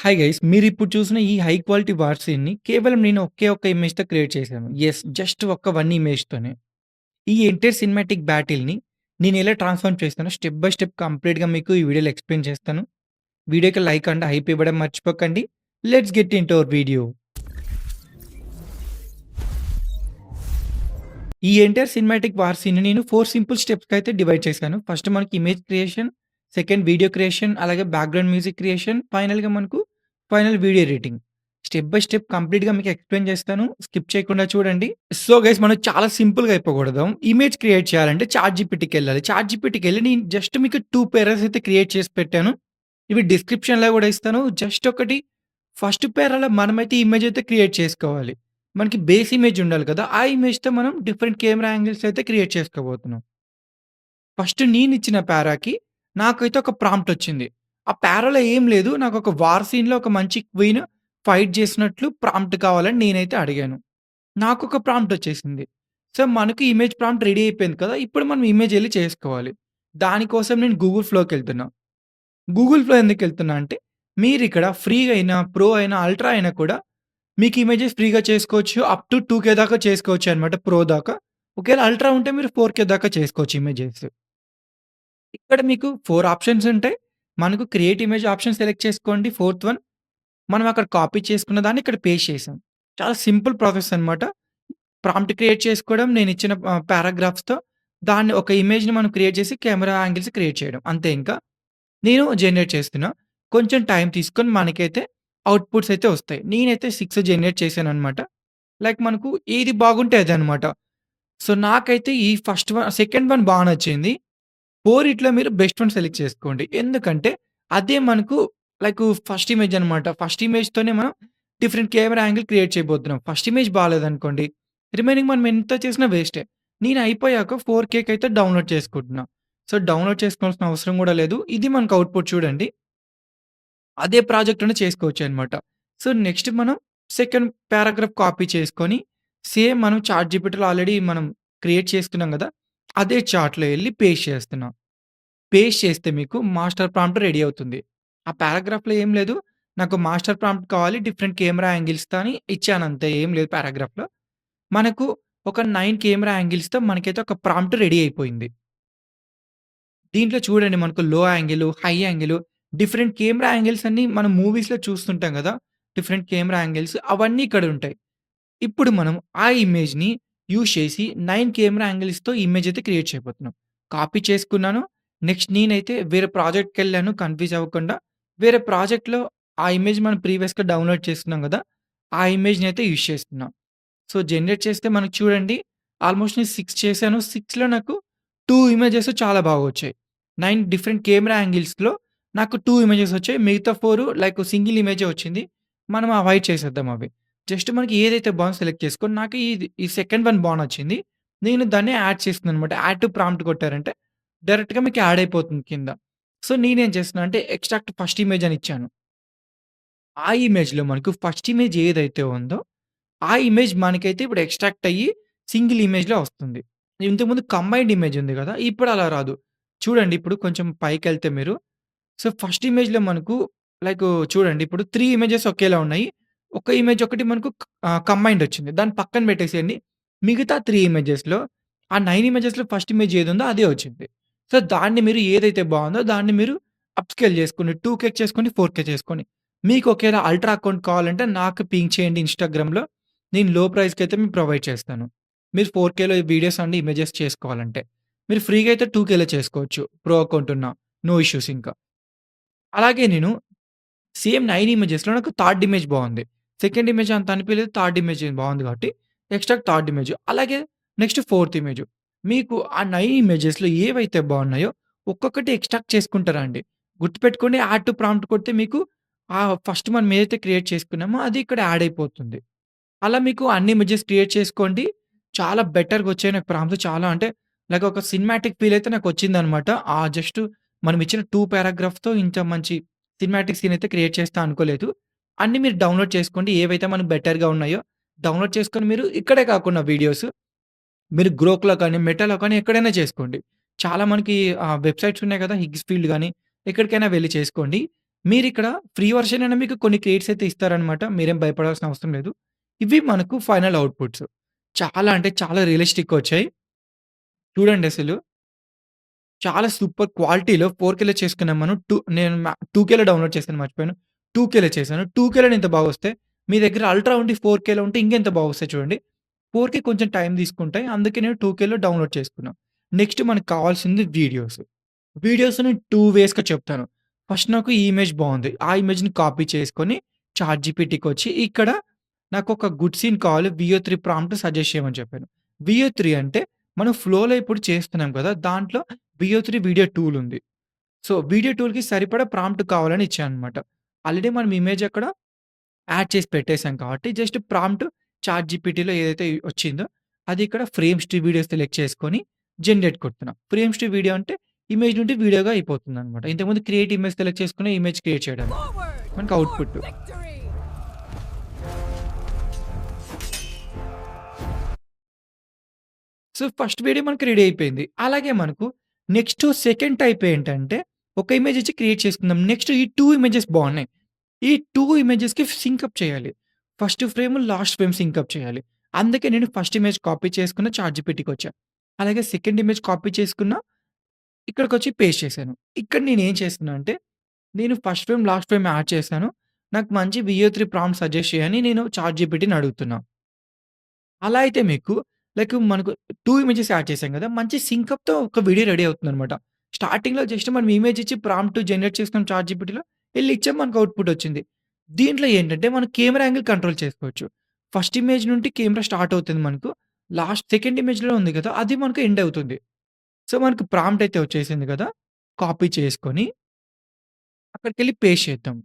Hi guys! మీరిప్పుడు చూసిన ఈ హై క్వాలిటీ వార్ సీన్‌ని కేవలం నేను ఒకే ఒక్క ఇమేజ్‌తో క్రియేట్ చేశాను. యెస్. జస్ట్ ఒక్క 1 ఇమేజ్‌తోనే. ఈ ఎంటైర్ సినిమాటిక్ బ్యాటిల్‌ని నేనెలా ట్రాన్స్‌ఫార్మ్ చేస్తానో స్టెప్ బై స్టెప్ కంప్లీట్‌గా మీకు ఈ వీడియోలో ఎక్స్‌ప్లెయిన్ చేస్తాను. వీడియోకి లైక్ అండ్ హైప్ ఇవ్వడం మర్చిపోకండి. Let's get into hour video. ఈ ఎంటైర్ సినిమాటిక్ వార్ సీన్‌ని నేను 4 సింపుల్ స్టెప్స్‌కి అయితే డివైడ్ చేశాను. ఫస్ట్ మనకి image creation, second video creation, అలాగే బ్యాక్‌గ్రౌండ్ మ్యూజిక్ క్రియేషన్, ఫైనల్‌గా మనకు final video editing. Step by step కంప్లీట్‌గా మీకు ఎక్స్‌ప్లెయిన్ చేస్తాను. స్కిప్ చేయకుండా చూడండి. సో గైస్ మనం చాలా సింపుల్‌గా అయిపోకూడదాం. ఇమేజ్ క్రియేట్ చేయాలంటే చాట్‌జీపీటీకెళ్ళాలి. చాట్‌జీపీటీకెళ్ళి నేను జస్ట్ మీకు 2 పేరాస్ అయితే క్రియేట్ చేసి పెట్టాను. ఇవి డిస్క్రిప్షన్‌లో గూడా ఇస్తాను. జస్ట్ ఒకటి ఫస్ట్ పేరాలో మనమైతే ఇమేజ్ అయితే క్రియేట్ చేసుకోవాలి. మనకి బేస్ ఇమేజ్ ఉండాలి కదా! ఆ ఇమేజ్‌తో మనం డిఫరెంట్ కెమెరా యాంగిల్స్ అయితే క్రియేట్ చేసుకోబోతున్నాం. ఫస్ట్ నేనిచ్చిన పారాకి నాకైతే ఒక ప్రాంప్ట్ వచ్చింది. ఆ పారాలో ఏం లేదు. నాకొక వార్ సీన్‌లో ఒక మంచి క్వీన్ ఫైట్ చేసినట్లు ప్రాంప్ట్ కావాలని నేనైతే అడిగాను. నాకొక ప్రాంప్ట్ వచ్చేసింది. సో, మనకి ఇమేజ్ ప్రాంప్ట్ రెడీ అయిపోయింది కదా! ఇప్పుడు మనం ఇమేజ్ ఎళ్లి చేసుకోవాలి. దానికోసం నేను గూగుల్ ఫ్లోకెళ్తున్నా. గూగుల్ ఫ్లో ఎందుకెళ్తున్నా అంటే, మీరిక్కడ ఫ్రీగా అయినా, ప్రో అయినా, అల్ట్రా అయినా కూడా మీకు ఇమేజెస్ ఫ్రీగా చేసుకోవచ్చు. అప్ టు 2,000 దాకా చేసుకోవచ్చనమాట ప్రో దాకా. ఒకవేళ అల్ట్రా ఉంటే మీరు 4,000 దాకా చేసుకోవచ్చు ఇమేజెస్. ఇక్కడ మీకు 4 ఆప్షన్స్ ఉంటాయి. మనకు క్రియేట్ ఇమేజ్ ఆప్షన్ సెలెక్ట్ చేసుకోండి. ఫోర్త్ వన్ మనం అక్కడ కాపీ చేసుకున్న దాన్ని ఇక్కడ పేస్ట్ చేసాం. చాలా సింపుల్ ప్రాసెస్ అనమాట. ప్రాంప్ట్ క్రియేట్ చేసుకోవడం, నేనిచ్చిన పారాగ్రాఫ్స్‌తో దాన్ని ఒక ఇమేజ్‌ని మనం క్రియేట్ చేసి కెమెరా యాంగిల్స్ క్రియేట్ చేయడం. అంతే ఇంకా. నేను జనరేట్ చేస్తున్నా. కొంచెం టైం తీసుకొని మనకైతే అవుట్‌పుట్స్ అయితే వస్తాయి. నేనైతే 6 జనరేట్ చేశాననమాట. లైక్ మనకు ఏది బాగుంటే అదనమాట. సో, నాకైతే ఈ ఫస్ట్ వన్ సెకండ్ వన్ బా నచ్చింది. 4 ఇట్లా మీరు బెస్ట్ వన్ సెలెక్ట్ చేసుకోండి. ఎందుకంటే అదే మనకు లైకు ఫస్ట్ ఇమేజ్ అనమాట. ఫస్ట్ ఇమేజ్‌తోనే మనం డిఫరెంట్ కెమెరా యాంగిల్ క్రియేట్ చేయబోతున్నాం. ఫస్ట్ ఇమేజ్ బాలేదనుకోండి, రిమైనింగ్ మనం ఎంత చేసినా వేస్టే. నేను అయిపోయాక 4Kకి అయితే డౌన్‌లోడ్ చేసుకుంటున్నా. సో, డౌన్‌లోడ్ చేసుకోవాల్సిన అవసరం గూడా లేదు. ఇది మనకు అవుట్‌పుట్ చూడండి. అదే ప్రాజెక్ట్‌లోనే చేసుకోవచ్చనమాట. సో, నెక్స్ట్ మనం సెకండ్ పారాగ్రాఫ్ కాపీ చేసుకొని, సేమ్ మనం చాట్‌జీపీటీలో ఆల్రెడీ మనం క్రియేట్ చేసుకున్నాం గదా! అదే చార్ట్‌లో ఎళ్లి పేస్ట్ చేస్తున్నా. పేస్ట్ చేస్తే మీకు మాస్టర్ ప్రాంప్ట్ రెడీ అవుతుంది. ఆ పారాగ్రాఫ్‌లో ఏం లేదు. నాకు మాస్టర్ ప్రాంప్ట్ కావాలి డిఫరెంట్ కెమెరా యాంగిల్స్‌తో అని ఇచ్చానంతే. ఏం లేదు పారాగ్రాఫ్‌లో. మనకు ఒక 9 కెమెరా యాంగిల్స్‌తో మనకైతే ఒక ప్రాంప్ట్ రెడీ అయిపోయింది. దీంట్లో చూడండి మనకు low angle, high angle different camera angles అన్నీ మనం మూవీస్‌లో చూస్తుంటాం గదా! డిఫరెంట్ కెమెరా యాంగిల్స్ అవన్నీ ఇక్కడ ఉంటాయి. ఇప్పుడు మనం ఆ ఇమేజ్‌ని యూజ్ చేసి 9 కెమెరా యాంగిల్స్‌తో ఇమేజ్ అయితే క్రియేట్ చేయబోతున్నాం. కాపీ చేసుకున్నాను. నెక్స్ట్ నేనైతే వేరే ప్రాజెక్ట్‌కెళ్ళాను కన్‌ఫ్యూజ్ అవ్వకుండా. వేరే ప్రాజెక్ట్‌లో ఆ ఇమేజ్ మనం ప్రీవియస్‌గా డౌన్‌లోడ్ చేసుకున్నాం గదా! ఆ ఇమేజ్‌నైతే యూజ్ చేస్తున్నా. సో, జనరేట్ చేస్తే మనకు చూడండి ఆల్మోస్ట్ నేను 6 చేశాను. 6లో నాకు 2 ఇమేజెస్ చాలా బాగొచ్చాయి. 9 డిఫరెంట్ కెమెరా యాంగిల్స్‌లో నాకు 2 ఇమేజెస్ వచ్చాయి. మిగతా 4 లైక్ సింగిల్ ఇమేజే వచ్చింది. మనం అవాయిడ్ చేసేద్దాం అవి. జస్ట్ మనకి ఏదైతే బాగుందో సెలెక్ట్ చేసుకొని నాకు ఈ సెకండ్ వన్ బా నచ్చింది. నేను దాన్ని యాడ్ చేస్తున్నాననమాట. యాడ్ టు ప్రాంప్ట్ కొట్టారంటే డైరెక్ట్‌గా మీకు యాడ్ అయిపోతుంది కింద. సో, నేనేం చేస్తున్నా అంటే ఎక్స్ట్రాక్ట్ ఫస్ట్ ఇమేజ్ అని ఇచ్చాను. ఆ ఇమేజ్‌లో మనకు ఫస్ట్ ఇమేజ్ ఏదైతే ఉందో ఆ ఇమేజ్ మనకైతే ఇప్పుడు ఎక్స్ట్రాక్ట్ అయ్యి సింగిల్ ఇమేజ్‌లో వస్తుంది. ఇంతకుముందు కంబైన్డ్ ఇమేజ్ ఉంది గదా! ఇప్పుడు అలా రాదు. చూడండి ఇప్పుడు కొంచెం పైకెళ్తే మీరు సో, ఫస్ట్ ఇమేజ్‌లో మనకు లైకు చూడండి ఇప్పుడు 3 ఇమేజెస్ ఒకేలా ఉన్నాయి. ఒక ఇమేజ్ ఒకటి మనకు కంబైన్డ్ వచ్చింది. దాన్ని పక్కన పెట్టేసేయండి. మిగతా 3 ఇమేజెస్‌లో ఆ 9 ఇమేజెస్‌లో ఫస్ట్ ఇమేజ్ ఏదుందో అదే వచ్చింది. సో, దాన్ని మీరు ఏదైతే బావుందో దాన్ని మీరు అప్ స్కేల్ చేసుకోండి. 2K చేసుకోండి, 4K చేసుకోండి. మీకు ఒకేళ అల్ట్రా అకౌంట్ కావాలంటే నాకు పింగ్ చేయండి ఇన్‌స్టాగ్రామ్‌లో. నేను లో ప్రైస్‌కైతే మీకు ప్రొవైడ్ చేస్తాను. మీరు 4Kలో వీడియోస్ అండ్ ఇమేజెస్ చేసుకోవాలంటే. మీరు ఫ్రీగా అయితే 2Kలో చేసుకోవచ్చు. ప్రో అకౌంట్ ఉన్న. నో ఇష్యూస్ ఇంకా. అలాగే నేను సేమ్ 9 ఇమేజెస్‌లో నాకు థర్డ్ ఇమేజ్ బావుంది. సెకండ్ ఇమేజ్ అంత అనిపియలేదు. థర్డ్ ఇమేజ్ బావుంది కాబట్టి ఎక్స్ట్రాక్ట్ థర్డ్ ఇమేజ్. అలాగే నెక్స్ట్ ఫోర్త్ ఇమేజ్. మీకు ఆ 9 ఇమేజెస్‌లో ఏవైతే బావున్నాయో ఒక్కొక్కటి ఎక్స్ట్రాక్ట్ చేసుకుంటా రండి. గుర్తుపెట్టుకోండి యాడ్ టు ప్రాంప్ట్ కొడితే మీకు ఫస్ట్ మనం ఏదైతే క్రియేట్ చేసుకున్నామో అది ఇక్కడ యాడ్ అయిపోతుంది. అలా మీకు అన్ని ఇమేజెస్ క్రియేట్ చేసుకోండి. చాలా బెటర్‌గా వచ్చాయి నాకు ప్రాంప్ట్స్ చాలా అంటే లైక్ ఒక సినిమాటిక్ ఫీల్ అయితే నాకొచ్చిందనమాట. జస్ట్ మనం ఇచ్చిన 2 పారాగ్రాఫ్స్‌తో ఇంత మంచి సినిమాటిక్ సీన్ అయితే క్రియేట్ చేస్తా అనుకోలేదు. అన్నీ మీరు డౌన్‌లోడ్ చేసుకోండి. ఏవైతే మనకు బెటర్‌గా ఉన్నాయో డౌన్‌లోడ్ చేసుకొని మీరు ఇక్కడే కాకుండా వీడియోస్ మీరు గ్రోక్‌లో కానీ, మెటాలో కానీ ఎక్కడైనా చేసుకోండి. చాలా మనకి వెబ్‌సైట్స్ ఉన్నాయి కదా! హిగ్స్ ఫీల్డ్ గాని, ఎక్కడికైనా వెళ్లి చేసుకోండి. మీరిక్కడ ఫ్రీ వర్షన్ అయినా మీకు కొన్ని క్రెడిట్స్ అయితే ఇస్తారనమాట. మీరేం భయపడాల్సిన అవసరం లేదు. ఇవి మనకు ఫైనల్ అవుట్‌పుట్స్. చాలా అంటే చాలా రియలిస్టిక్‌గా వచ్చాయి. చూడండసలు. చాలా సూపర్ క్వాలిటీలో 4కేలో చేసుకున్నాం మనం. నేను 2కేలో డౌన్‌లోడ్ చేశాను మర్చిపోయాను. 2కేలో చేశాను. 2కేలోనే ఇంత బాగొస్తాయి. మీ దగ్గర అల్ట్రా ఉండి 4కేలో ఉంటే ఇంకెంత బాగొస్తాయి చూడండి. 4కే కొంచెం టైం తీసుకుంటాయి. అందుకే నేను 2కేలో డౌన్‌లోడ్ చేసుకున్నా. నెక్స్ట్ మనకు కావాల్సింది వీడియోస్. వీడియోస్‌ని 2 వేస్‌గా చెప్తాను. ఫస్ట్ నాకు ఈ ఇమేజ్ బావుంది. ఆ ఇమేజ్‌ని కాపీ చేసుకొని చాట్‌జీపీటీకొచ్చి ఇక్కడ నాకొక గుడ్ సీన్ కావాలి. వీఓ3 ప్రాంప్ట్ సజెస్ట్ చేయమని చెప్పాను. వీఓ3 అంటే మనం ఫ్లోలో ఇప్పుడు చేస్తున్నాం కదా! దాంట్లో వీఓ3 వీడియో టూల్ ఉంది. సో, వీడియో టూల్‌కి సరిపడా ప్రాంప్ట్ కావాలని ఇచ్చాననమాట. ఆల్రెడీ మనం ఇమేజ్ అక్కడ యాడ్ చేసి పెట్టేసాం కాబట్టి జస్ట్ ప్రాంప్ట్ చాట్‌జీపీటీలో ఏదైతే వచ్చిందో అది ఇక్కడ ఫ్రేమ్స్ టు వీడియో సెలెక్ట్ చేసుకొని జనరేట్ కొడుతున్నా. ఫ్రేమ్స్ టు వీడియో అంటే ఇమేజ్ నుండి వీడియోగా అయిపోతుందనమాట. ఇంతకుముందు క్రియేట్ ఇమేజ్ సెలెక్ట్ చేసుకుని ఇమేజ్ క్రియేట్ చేయడానికి. Forward మనకు for output. victory! So, first video మనకి రెడీ అయిపోయింది. అలాగే మనకు నెక్స్ట్ సెకండ్ టైప్ ఏంటంటే, ఒక ఇమేజ్ ఇచ్చి క్రియేట్ చేసుకుందాం. నెక్స్ట్ ఈ 2 ఇమేజెస్ బావున్నాయి. ఈ 2 ఇమేజెస్‌కి సింకప్ చేయాలి. First frame, last frame sync up చేయాలి. అందుకే నేను ఫస్ట్ ఇమేజ్ కాపీ చేసుకున్న చాట్‌జీపీటీకొచ్చా. అలాగే సెకండ్ ఇమేజ్ కాపీ చేసుకున్న, ఇక్కడికొచ్చి పేస్ట్ చేశాను. ఇక్కడ నేనేం చేస్తున్నా అంటే, నేను first frame, last frame add చేశాను. నాకు మంచి వీఓ3 ప్రాంప్ట్ సజెస్ట్ చేయని నేను చాట్‌జీపీటీని అడుగుతున్నా. అలా అయితే మీకు మనకు 2 ఇమేజెస్ యాడ్ చేసాం గదా! మంచి సింకప్‌తో ఒక వీడియో రెడీ అవుతుందనమాట. స్టార్టింగ్‌లో జస్ట్ మనం ఇమేజ్ ఇచ్చి ప్రాంప్ట్ జనరేట్ చేసుకున్నాం చాట్‌జీపీటీలో. ఎళ్లి ఇచ్చాం మనకు అవుట్‌పుట్ వచ్చింది. దీంట్లో ఏంటంటే మనం కెమెరా యాంగిల్ కంట్రోల్ చేసుకోవచ్చు. ఫస్ట్ ఇమేజ్ నుండి కెమెరా స్టార్ట్ అవుతుంది మనకు. సెకండ్ ఇమేజ్‌లో ఉంది గదా! అది మనకు ఎండ్ అవుతుంది. సో, మనకు ప్రాంప్ట్ అయితే వచ్చేసింది గదా! కాపీ చేసుకొని అక్కడికెళ్ళి పేస్ట్ చేద్దాం.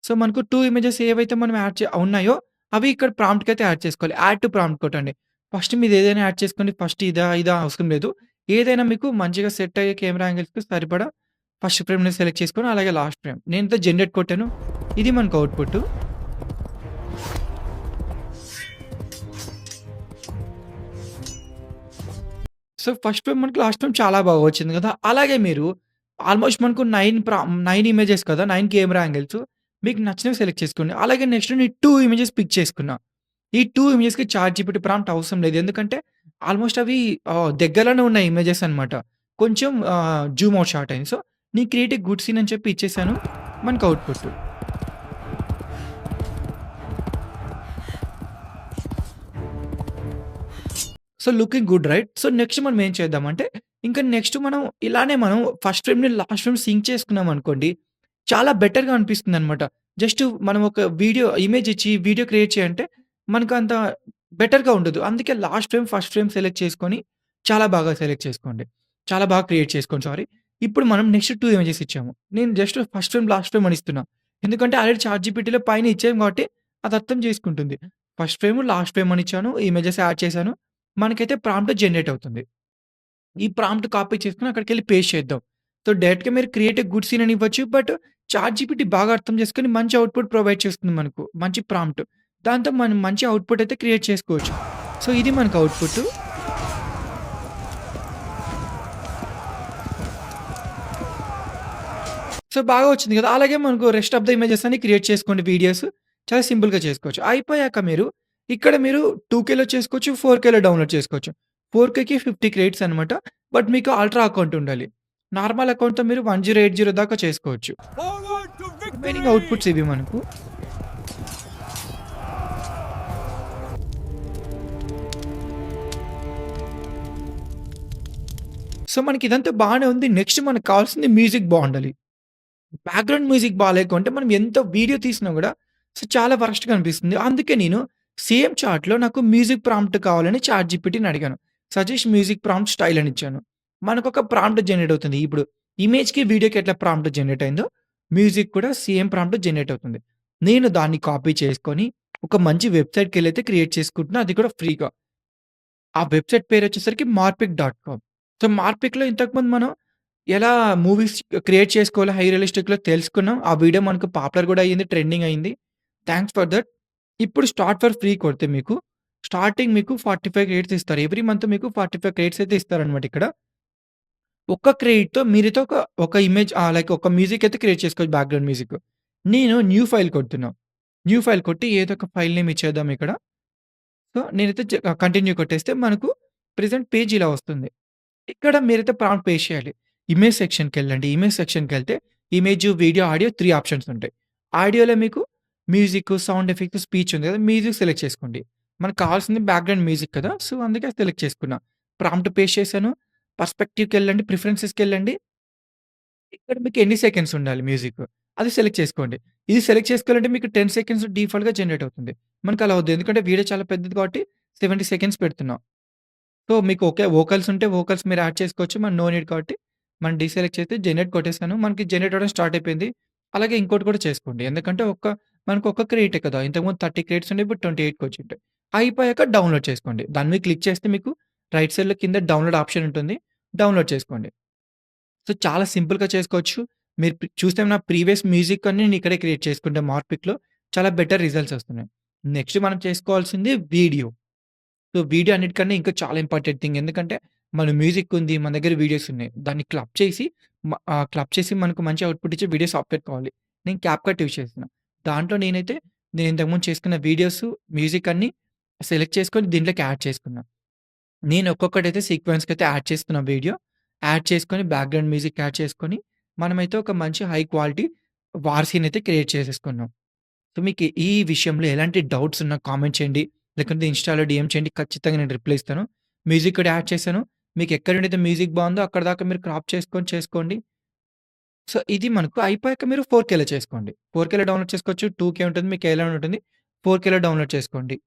సో, మనకు 2 ఇమేజెస్ ఏవైతే మనం ఉన్నాయో, అవి ఇక్కడ ప్రాంప్ట్‌కయితే యాడ్ చేసుకోవాలి. యాడ్ టు ప్రాంప్ట్ కొట్టండి. ఫస్ట్ మీదేదైనా యాడ్ చేసుకోండి. ఫస్ట్ ఇదా, ఇదా అవసరం లేదు. ఏదైనా మీకు మంచిగా సెట్ అయ్యే కెమెరా యాంగిల్స్‌కి సరిపడా ఫస్ట్ ఫ్రేమ్‌ని సెలెక్ట్ చేసుకొని, అలాగే లాస్ట్ ఫ్రేమ్. నేనైతే జనరేట్ కొట్టాను. ఇది మనకు అవుట్‌పుట్. సో, ఫస్ట్ ఫ్రేమ్ మనకి లాస్ట్ ఫ్రేమ్ చాలా బాగా వచ్చింది గదా! అలాగే మీరు ఆల్‌మోస్ట్ మనకు 9 ఇమేజెస్ కదా! 9 కెమెరా యాంగిల్స్. మీకు నచ్చినవి సెలెక్ట్ చేసుకోండి. అలాగే నెక్స్ట్ నేను 2 ఇమేజెస్ పిక్ చేసుకున్నా. ఈ 2 ఇమేజెస్‌కి చాట్‌జీపీటీ ప్రాంప్ట్ అవసరం లేదు. ఎందుకంటే ఆల్‌మోస్ట్ అవి దగ్గరలోనే ఉన్న ఇమేజెస్ అన్నమాట. కొంచెం జూమ్ ఔట్ షాట్ అయింది. సో, నీ క్రియేట్ ఎ గుడ్ సీన్ అని చెప్పి ఇచ్చేసాను. మనకు output. So, looking good right. So, next మనం ఏం చేద్దామంటే, ఇంకా నెక్స్ట్ మనం ఇలానే మనం ఫస్ట్ ఫ్రేమ్‌ని, లాస్ట్ ఫ్రేమ్ సింక్ చేసుకున్నామనుకోండి, చాలా బెటర్‌గా అనిపిస్తుందనమాట. జస్ట్ మనం ఒక ఇమేజ్ ఇచ్చి వీడియో క్రియేట్ చేయంటే, మనకంత బెటర్‌గా ఉండదు. అందుకే last frame, first frame select చేసుకొని, చాలా బాగా సెలెక్ట్ చేసుకోండి. చాలా బాగా క్రియేట్ చేసుకోండి సారీ. ఇప్పుడు మనం నెక్స్ట్ 2 ఇమేజెస్ ఇచ్చాము. నేను just first frame, last frame అని ఇస్తున్నా. ఎందుకంటే ఆల్రెడీ చాట్‌జీపీటీలో పైన ఇచ్చాం కాబట్టి, అది అర్థం చేసుకుంటుంది. ఫస్ట్ ఫ్రేమ్, లాస్ట్ ఫ్రేమ్ అని ఇచ్చాను. ఇమేజెస్ యాడ్ చేశాను. మనకైతే ప్రాంప్ట్ జనరేట్ అవుతుంది. ఈ ప్రాంప్ట్ కాపీ చేసుకొని అక్కడికెళ్ళి పేస్ట్ చేద్దాం. సో, డైరెక్ట్‌గా మీరు క్రియేట్ ఎ గుడ్ సీన్ అని ఇవ్వచ్చు. బట్ చాట్‌జీపీటీ బాగా అర్థం చేసుకొని మంచి అవుట్‌పుట్ ప్రొవైడ్ చేస్తుంది మనకు. మంచి ప్రాంప్ట్. దాంతో మనం మంచి అవుట్‌పుట్ అయితే క్రియేట్ చేసుకోవచ్చు. సో, ఇది మనకు అవుట్‌పుట్. సో, బాగా వచ్చింది కదా! అలాగే మనకు రెస్ట్ ఆఫ్ ద ఇమేజెస్ అన్ని క్రియేట్ చేసుకోండి వీడియోస్. చాలా సింపుల్‌గా చేసుకోవచ్చు. అయిపోయాక ఇక్కడ మీరు 2కేలో చేసుకోవచ్చు, 4కేలో డౌన్‌లోడ్ చేసుకోవచ్చు. 4కేకి 50 క్రెడిట్స్ అనమాట. బట్ మీకు అల్ట్రా అకౌంట్ ఉండాలి. నార్మల్ అకౌంట్‌తో మీరు 1080 దాకా చేసుకోవచ్చు. Forward to remaining victory! Outputs ఇవి మనకు. సో, మనకిదంతా బానే ఉంది. నెక్స్ట్ మనకు కావాల్సింది మ్యూజిక్ బావుండాలి. బ్యాక్‌గ్రౌండ్ మ్యూజిక్ బాలేకుంటే మనం ఎంత వీడియో తీసినా గూడా చాలా వరస్ట్‌గా అనిపిస్తుంది. అందుకే నేను సేమ్ చార్ట్‌లో నాకు మ్యూజిక్ ప్రాంప్ట్ కావాలని చాట్‌జీపీటీని అడిగాను. సజెస్ట్ మ్యూజిక్ ప్రాంప్ట్ స్టైల్ అని ఇచ్చాను. మనకొక ప్రాంప్ట్ జనరేట్ అవుతుంది. ఇప్పుడు ఇమేజ్‌కి, వీడియోకి ఎట్లా ప్రాంప్ట్ జనరేట్ అయిందో మ్యూజిక్ కూడా సేమ్ ప్రాంప్ట్ జనరేట్ అవుతుంది. నేను దాన్ని కాపీ చేసుకొని ఒక మంచి వెబ్‌సైట్‌కెళ్ళైతే క్రియేట్ చేసుకుంటున్నా. అది కూడా ఫ్రీగా. ఆ వెబ్‌సైట్ పేరొచ్చేసరికి మార్పిక్.కామ్. సో, మార్పిక్‌లో ఇంతకుముందు మనం ఎలా మూవీస్ క్రియేట్ చేసుకోవాలో హై రియలిస్టిక్‌లో తెలుసుకున్నాం. ఆ వీడియో మనకు పాపులర్ గూడా అయ్యింది. ట్రెండింగ్ అయింది. Thanks for that. ఇప్పుడు స్టార్ట్ ఫర్ ఫ్రీ కొడితే మీకు స్టార్టింగ్ మీకు 45 క్రెడిట్స్ ఇస్తారు. ఎవ్రీ మంత్ మీకు 45 క్రెడిట్స్ అయితే ఇస్తారనమాట ఇక్కడ. ఒక్క క్రెడిట్‌తో మీరైతే ఒక ఇమేజ్ లైక్ ఒక మ్యూజిక్ అయితే క్రియేట్ చేసుకోవచ్చు బ్యాక్‌గ్రౌండ్ మ్యూజిక్. నేను న్యూ ఫైల్ కొడుతున్నా. న్యూ ఫైల్ కొట్టి ఏదో ఒక ఫైల్ నేమ్ ఇచ్చేద్దాం ఇక్కడ. సో, నేనైతే కంటిన్యూ కొట్టేస్తే మనకు ప్రెజెంట్ పేజ్ ఇలా వస్తుంది. ఇక్కడ మీరైతే ప్రాంప్ట్ పేస్ట్ చేయాలి. ఇమేజ్ సెక్షన్‌కెళ్ళండి. ఇమేజ్ సెక్షన్‌కెళ్తే ఇమేజ్, వీడియో, ఆడియో 3 ఆప్షన్స్ ఉంటాయి. ఆడియోలో మీకు మ్యూజిక్, సౌండ్ ఎఫెక్ట్, స్పీచ్ ఉంది కదా! మ్యూజిక్ సెలెక్ట్ చేసుకోండి. మనకు కావాల్సింది బ్యాక్‌గ్రౌండ్ మ్యూజిక్ కదా! సో, అందుకే సెలెక్ట్ చేసుకున్నా. ప్రాంప్ట్ పేస్ట్ చేశాను. పర్స్పెక్టివ్‌కెళ్ళండి. ప్రిఫరెన్సెస్‌కెళ్ళండి. ఇక్కడ మీకు ఎన్ని సెకండ్స్ ఉండాలి మ్యూజిక్. అది సెలెక్ట్ చేసుకోండి. ఇది సెలెక్ట్ చేసుకోవాలంటే మీకు 10 సెకండ్స్ డిఫాల్ట్‌గా జనరేట్ అవుతుంది. మనకు అలా వద్దు. ఎందుకంటే వీడియో చాలా పెద్దది కాబట్టి 70 సెకండ్స్ పెడుతున్నాం. సో, మీకు ఓకే. వోకల్స్ ఉంటే వోకల్స్ మీరు యాడ్ చేసుకోవచ్చు. నో నీడ్ కాబట్టి మనం డీసెలెక్ట్ చేస్తే జనరేట్ కొట్టేసాను. మనకి జనరేట్ అవ్వడం స్టార్ట్ అయిపోయింది. అలాగే ఇంకోటి కూడా చేసుకోండి. ఎందుకంటే మనకు ఒక్క క్రెడిటే కదా! ఇంతకుముందు 30 క్రెడిట్స్ ఉండే ఇప్పుడు 28కి వచ్చుంటాయి. అయిపోయాక డౌన్‌లోడ్ చేసుకోండి. దాని మీద క్లిక్ చేస్తే మీకు రైట్ సైడ్‌లో కింద డౌన్‌లోడ్ ఆప్షన్ ఉంటుంది. డౌన్‌లోడ్ చేసుకోండి. సో, చాలా సింపుల్‌గా చేసుకోవచ్చు. మీరు చూస్తే నా ప్రీవియస్ మ్యూజిక్ అన్నీ నేను ఇక్కడే క్రియేట్ చేసుకుంటా మార్పిక్‌లో. చాలా బెటర్ రిజల్ట్స్ వస్తున్నాయి. నెక్స్ట్ మనం చేసుకోవాల్సింది వీడియో. సో, వీడియో అన్నిటికన్నా ఇంకా చాలా ఇంపార్టెంట్ థింగ్. ఎందుకంటే, మన మ్యూజిక్ ఉంది. మన దగ్గర వీడియోస్ ఉన్నాయి. దాన్ని క్లబ్ చేసి మనకు మంచి అవుట్‌పుట్ ఇచ్చే వీడియో సాఫ్ట్‌వేర్ కావాలి. నేను క్యాప్‌కట్ యూజ్ చేస్తున్నా. దాంట్లో నేను ఇంతకుముందు చేసుకున్న వీడియోస్, మ్యూజిక్ అన్నీ సెలెక్ట్ చేసుకొని దీంట్లోకి యాడ్ చేసుకున్నా. నేను ఒక్కొక్కటైతే సీక్వెన్స్‌కైతే యాడ్ చేస్తున్నా వీడియో. యాడ్ చేసుకొని బ్యాక్‌గ్రౌండ్ మ్యూజిక్ యాడ్ చేసుకొని, మనమైతే ఒక మంచి హై క్వాలిటీ వార్ సీన్ అయితే క్రియేట్ చేసేసుకున్నాం. సో, మీకు ఈ విషయంలో ఎలాంటి డౌట్స్ ఉన్నా కామెంట్ చేయండి. లేకుంటే ఇన్‌స్టాలో డీఎం చేయండి. ఖచ్చితంగా నేను రిప్లై ఇస్తాను. మ్యూజిక్ కూడా యాడ్ చేశాను. మీకు ఎక్కడి నుండైతే మ్యూజిక్ బావుందో అక్కడి దాకా మీరు క్రాప్ చేసుకొని చేసుకోండి. సో, ఇది మనకు అయిపోయాక మీరు 4కేలో చేసుకోండి. 4కేలో డౌన్‌లోడ్ చేసుకోవచ్చు. 2కే ఉంటుంది. మీకు ఎలా ఉంటుంది. 4కేలో డౌన్‌లోడ్ చేసుకోండి.